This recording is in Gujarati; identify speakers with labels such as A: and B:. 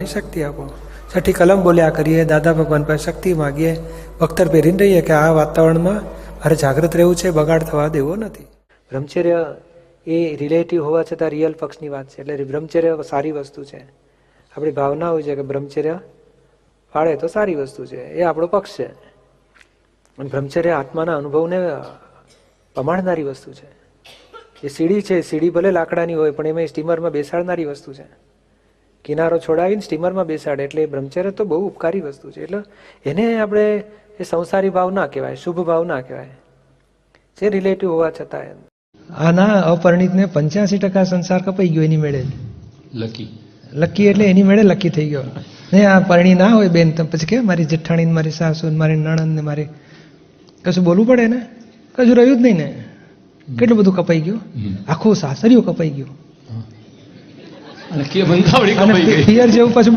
A: શક્તિ આપો. છઠ્ઠી કલમ બોલ્યા કરીએ, દાદા ભગવાન પાસે શક્તિ માગીએ, ભક્તર પહેરીને રહીએ કે આ વાતાવરણમાં મારે જાગૃત રહેવું છે, બગાડ થવા દેવો નથી. બ્રહ્મચર્ય એ રિલેટિવ હોવા છતાં રિયલ પક્ષની વાત છે. એટલે બ્રહ્મચર્ય સારી વસ્તુ છે. આપણી ભાવના હોય છે કે બ્રહ્મચર્ય પાળે તો સારી વસ્તુ છે, એ આપણો પક્ષ છે. અને બ્રહ્મચર્ય આત્માના અનુભવને પમાડનારી વસ્તુ છે. એ સીડી છે, સીડી ભલે લાકડાની હોય પણ એમાં સ્ટીમરમાં બેસાડનારી વસ્તુ છે. કિનારો છોડાવીને સ્ટીમરમાં બેસાડે એટલે એ બ્રહ્મચર્ય તો બહુ ઉપકારી વસ્તુ છે. એટલે એને આપણે એ સંસારી ભાવ ના કહેવાય, શુભ ભાવ ના કહેવાય, જે રિલેટિવ હોવા છતાં. આના અપરિણિતને 85% સંસાર કપાઈ ગયો એની મેળે. લકી એટલે એની મેળે લકી થઈ ગયો. ને આ પરણી ના હોય બેન, તો પછી કે મારી જેઠાણી, મારી સાસુ, મારી નણંદ ને મારી કશું બોલવું પડે ને? કશું રહ્યું જ નહીં ને. કેટલું બધું કપાઈ ગયું, આખું સાસરિયું કપાઈ ગયું. અને પિયર જેવું પાછું